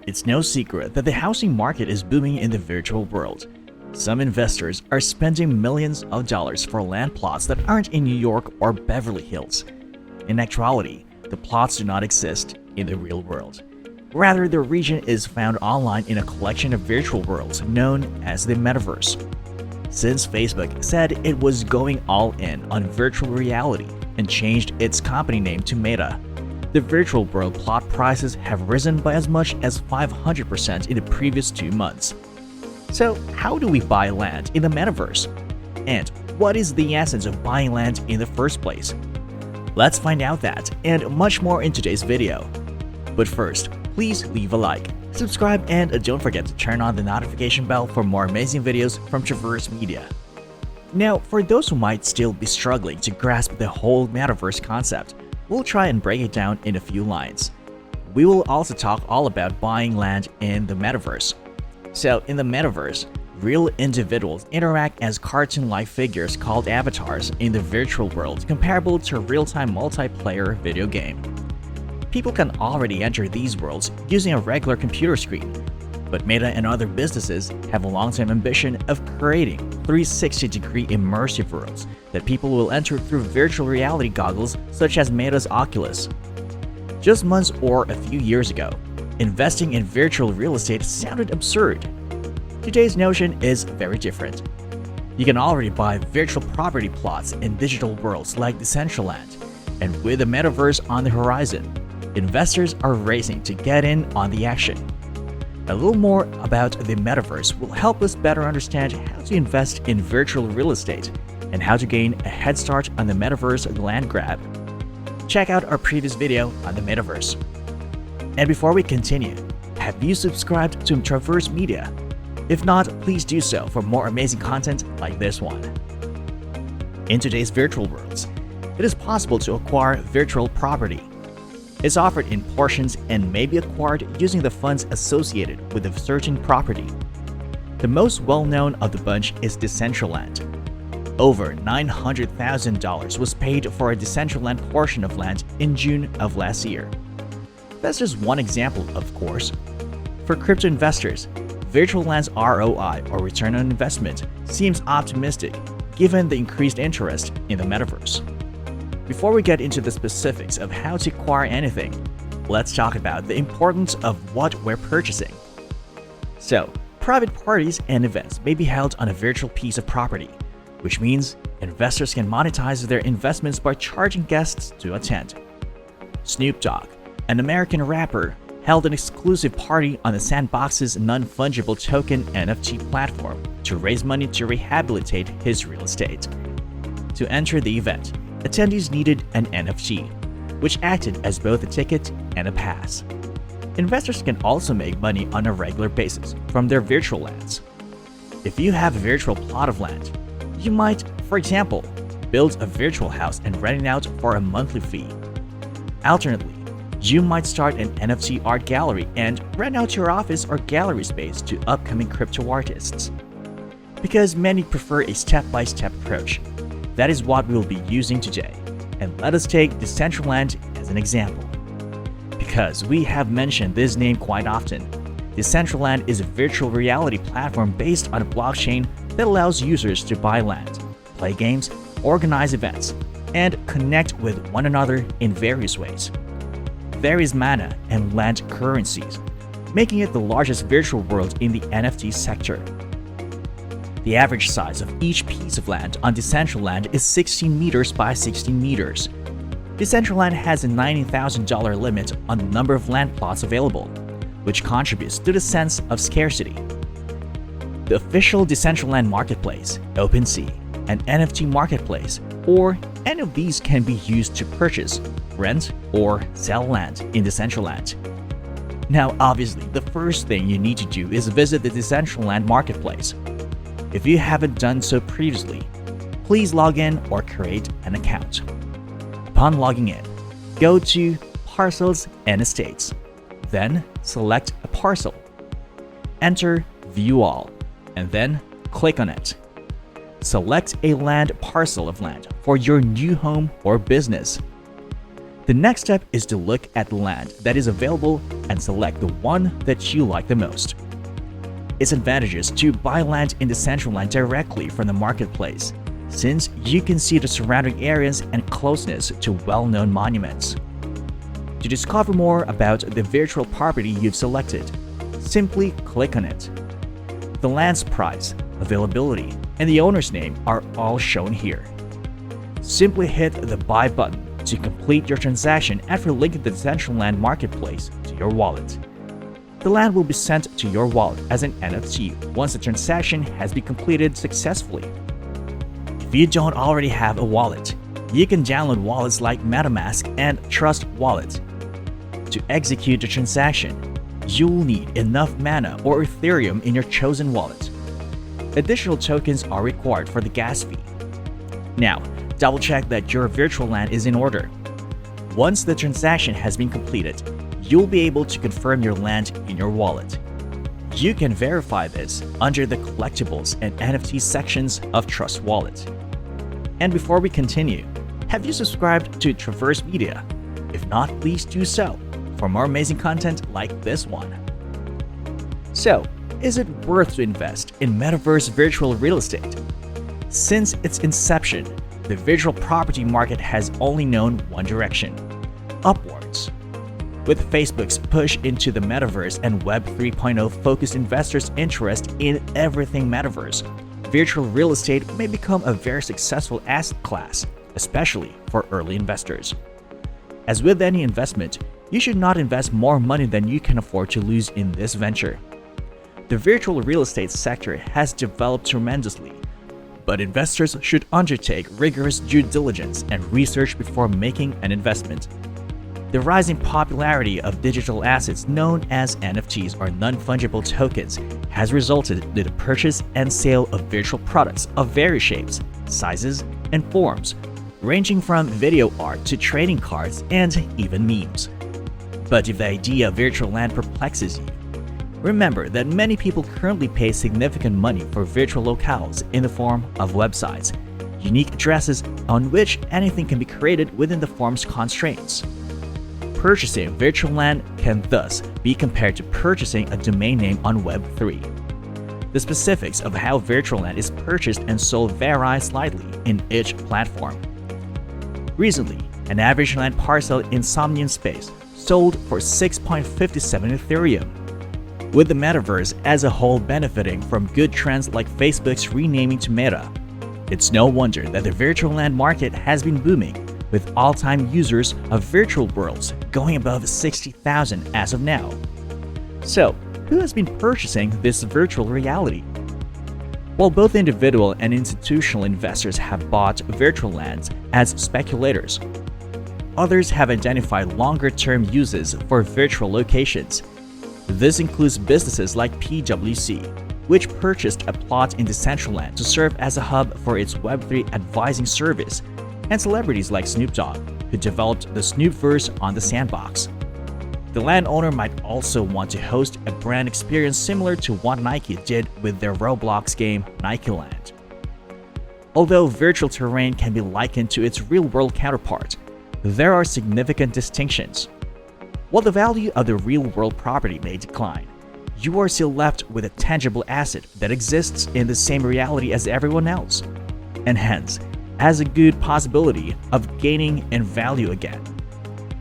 It's no secret that the housing market is booming in the virtual world. Some investors are spending millions of dollars for land plots that aren't in New York or Beverly Hills. In actuality, the plots do not exist in the real world. Rather, the region is found online in a collection of virtual worlds known as the Metaverse. Since Facebook said it was going all in on virtual reality and changed its company name to Meta, the virtual world plot prices have risen by as much as 500% in the previous 2 months. So, how do we buy land in the Metaverse? And what is the essence of buying land in the first place? Let's find out that and much more in today's video. But first, please leave a like, subscribe, and don't forget to turn on the notification bell for more amazing videos from Traverse Media. Now, for those who might still be struggling to grasp the whole Metaverse concept, we'll try and break it down in a few lines. We will also talk all about buying land in the Metaverse. So, in the Metaverse, real individuals interact as cartoon-like figures called avatars in the virtual world, comparable to a real-time multiplayer video game. People can already enter these worlds using a regular computer screen, but Meta and other businesses have a long-term ambition of creating 360-degree immersive worlds that people will enter through virtual reality goggles such as Meta's Oculus. Just months or a few years ago, investing in virtual real estate sounded absurd. Today's notion is very different. You can already buy virtual property plots in digital worlds like Decentraland, and with the Metaverse on the horizon, investors are racing to get in on the action. A little more about the Metaverse will help us better understand how to invest in virtual real estate and how to gain a head start on the Metaverse land grab. Check out our previous video on the Metaverse. And before we continue, have you subscribed to Traverse Media? If not, please do so for more amazing content like this one. In today's virtual worlds, it is possible to acquire virtual property. It's offered in portions and may be acquired using the funds associated with a certain property. The most well-known of the bunch is Decentraland. Over $900,000 was paid for a Decentraland portion of land in June of last year. That's just one example, of course. For crypto investors, virtual land's ROI, or return on investment, seems optimistic given the increased interest in the Metaverse. Before we get into the specifics of how to acquire anything, let's talk about the importance of what we're purchasing. So, private parties and events may be held on a virtual piece of property, which means investors can monetize their investments by charging guests to attend. Snoop Dogg, an American rapper, held an exclusive party on the Sandbox's non-fungible token NFT platform to raise money to rehabilitate his real estate. To enter the event, attendees needed an NFT, which acted as both a ticket and a pass. Investors can also make money on a regular basis from their virtual lands. If you have a virtual plot of land, you might, for example, build a virtual house and rent it out for a monthly fee. Alternately, you might start an NFT art gallery and rent out your office or gallery space to upcoming crypto artists. Because many prefer a step-by-step approach, that is what we will be using today, and let us take Decentraland as an example. Because we have mentioned this name quite often, Decentraland is a virtual reality platform based on a blockchain that allows users to buy land, play games, organize events, and connect with one another in various ways. There is mana and land currencies, making it the largest virtual world in the NFT sector. The average size of each piece of land on Decentraland is 16 meters by 16 meters. Decentraland has a $90,000 limit on the number of land plots available, which contributes to the sense of scarcity. The official Decentraland marketplace, OpenSea, and NFT marketplace, or any of these can be used to purchase, rent, or sell land in Decentraland. Now, obviously, the first thing you need to do is visit the Decentraland marketplace. If you haven't done so previously, please log in or create an account. Upon logging in, go to Parcels and Estates. Then select a parcel. Enter View All, and then click on it. Select a land parcel of land for your new home or business. The next step is to look at the land that is available and select the one that you like the most. It's advantageous to buy land in Decentraland directly from the marketplace, since you can see the surrounding areas and closeness to well-known monuments. To discover more about the virtual property you've selected, simply click on it. The land's price, availability, and the owner's name are all shown here. Simply hit the Buy button to complete your transaction after linking the Decentraland marketplace to your wallet. The land will be sent to your wallet as an NFT once the transaction has been completed successfully. If you don't already have a wallet, you can download wallets like MetaMask and Trust Wallet. To execute the transaction, you'll need enough Mana or Ethereum in your chosen wallet. Additional tokens are required for the gas fee. Now, double-check that your virtual land is in order. Once the transaction has been completed, you'll be able to confirm your land in your wallet. You can verify this under the Collectibles and NFT sections of Trust Wallet. And before we continue, have you subscribed to Traverse Media? If not, please do so for more amazing content like this one. So, is it worth to invest in Metaverse virtual real estate? Since its inception, the virtual property market has only known one direction: upwards. With Facebook's push into the Metaverse and Web 3.0 focused investors' interest in everything Metaverse, virtual real estate may become a very successful asset class, especially for early investors. As with any investment, you should not invest more money than you can afford to lose in this venture. The virtual real estate sector has developed tremendously, but investors should undertake rigorous due diligence and research before making an investment. The rising popularity of digital assets known as NFTs or non-fungible tokens has resulted in the purchase and sale of virtual products of various shapes, sizes, and forms, ranging from video art to trading cards and even memes. But if the idea of virtual land perplexes you, remember that many people currently pay significant money for virtual locales in the form of websites, unique addresses on which anything can be created within the form's constraints. Purchasing virtual land can thus be compared to purchasing a domain name on Web3. The specifics of how virtual land is purchased and sold vary slightly in each platform. Recently, an average land parcel in Somnium Space sold for 6.57 Ethereum. With the Metaverse as a whole benefiting from good trends like Facebook's renaming to Meta, it's no wonder that the virtual land market has been booming, with all-time users of virtual worlds going above 60,000 as of now. So, who has been purchasing this virtual reality? While both individual and institutional investors have bought virtual lands as speculators, others have identified longer-term uses for virtual locations. This includes businesses like PwC, which purchased a plot in Decentraland to serve as a hub for its Web3 advising service, and celebrities like Snoop Dogg, who developed the Snoopverse on the sandbox. The landowner might also want to host a brand experience similar to what Nike did with their Roblox game Nike Land. Although virtual terrain can be likened to its real-world counterpart, there are significant distinctions. While the value of the real-world property may decline, you are still left with a tangible asset that exists in the same reality as everyone else, and hence has a good possibility of gaining in value again.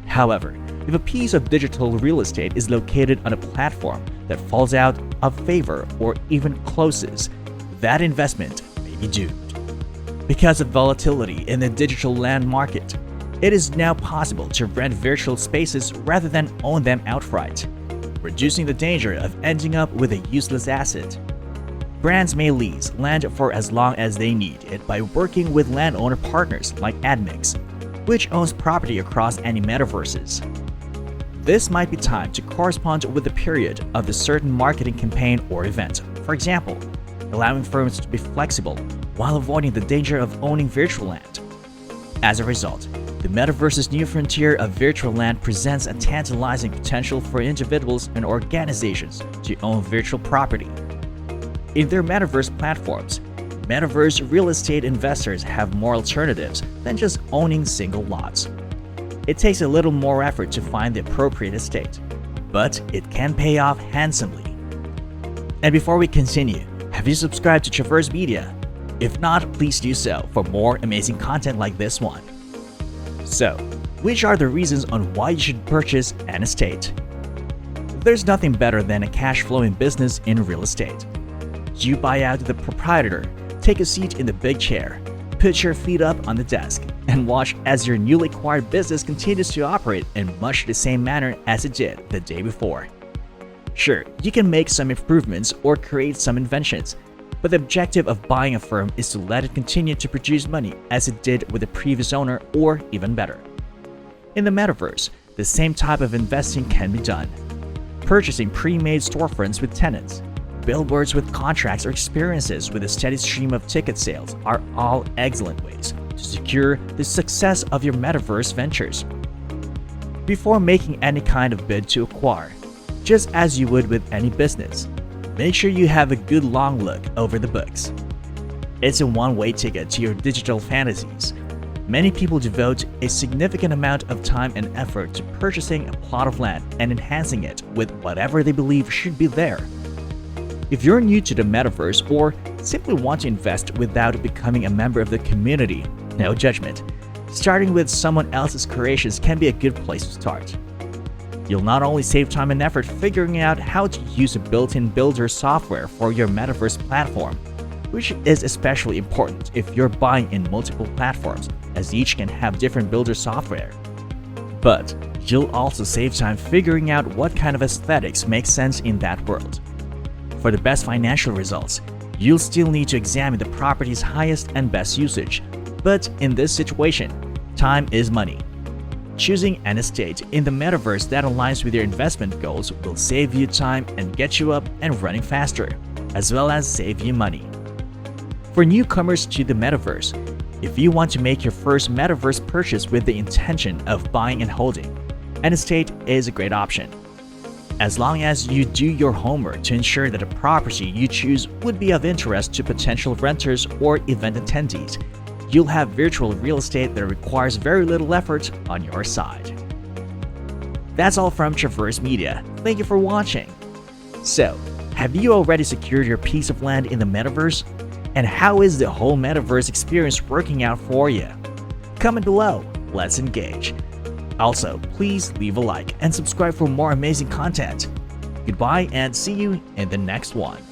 However, if a piece of digital real estate is located on a platform that falls out of favor or even closes, that investment may be doomed. Because of volatility in the digital land market, it is now possible to rent virtual spaces rather than own them outright, reducing the danger of ending up with a useless asset. Brands may lease land for as long as they need it by working with landowner partners like Admix, which owns property across any metaverses. This might be timed to correspond with the period of the certain marketing campaign or event, for example, allowing firms to be flexible while avoiding the danger of owning virtual land. As a result, the Metaverse's new frontier of virtual land presents a tantalizing potential for individuals and organizations to own virtual property. In their Metaverse platforms, Metaverse real estate investors have more alternatives than just owning single lots. It takes a little more effort to find the appropriate estate, but it can pay off handsomely. And before we continue, have you subscribed to Traverse Media? If not, please do so for more amazing content like this one. So, which are the reasons on why you should purchase an estate? There's nothing better than a cash-flowing business in real estate. You buy out the proprietor, take a seat in the big chair, put your feet up on the desk, and watch as your newly acquired business continues to operate in much the same manner as it did the day before. Sure, you can make some improvements or create some inventions, but the objective of buying a firm is to let it continue to produce money as it did with the previous owner, or even better. In the Metaverse, the same type of investing can be done. Purchasing pre-made storefronts with tenants, billboards with contracts, or experiences with a steady stream of ticket sales are all excellent ways to secure the success of your Metaverse ventures. Before making any kind of bid to acquire, just as you would with any business, make sure you have a good long look over the books. It's a one-way ticket to your digital fantasies. Many people devote a significant amount of time and effort to purchasing a plot of land and enhancing it with whatever they believe should be there. If you're new to the Metaverse or simply want to invest without becoming a member of the community, no judgment. Starting with someone else's creations can be a good place to start. You'll not only save time and effort figuring out how to use a built-in builder software for your Metaverse platform, which is especially important if you're buying in multiple platforms, as each can have different builder software. But you'll also save time figuring out what kind of aesthetics make sense in that world. For the best financial results, you'll still need to examine the property's highest and best usage, but in this situation, time is money. Choosing an estate in the Metaverse that aligns with your investment goals will save you time and get you up and running faster, as well as save you money. For newcomers to the Metaverse, if you want to make your first Metaverse purchase with the intention of buying and holding, an estate is a great option. As long as you do your homework to ensure that the property you choose would be of interest to potential renters or event attendees, you'll have virtual real estate that requires very little effort on your side. That's all from Traverse Media. Thank you for watching. So, have you already secured your piece of land in the Metaverse? And how is the whole Metaverse experience working out for you? Comment below, let's engage. Also, please leave a like and subscribe for more amazing content. Goodbye and see you in the next one.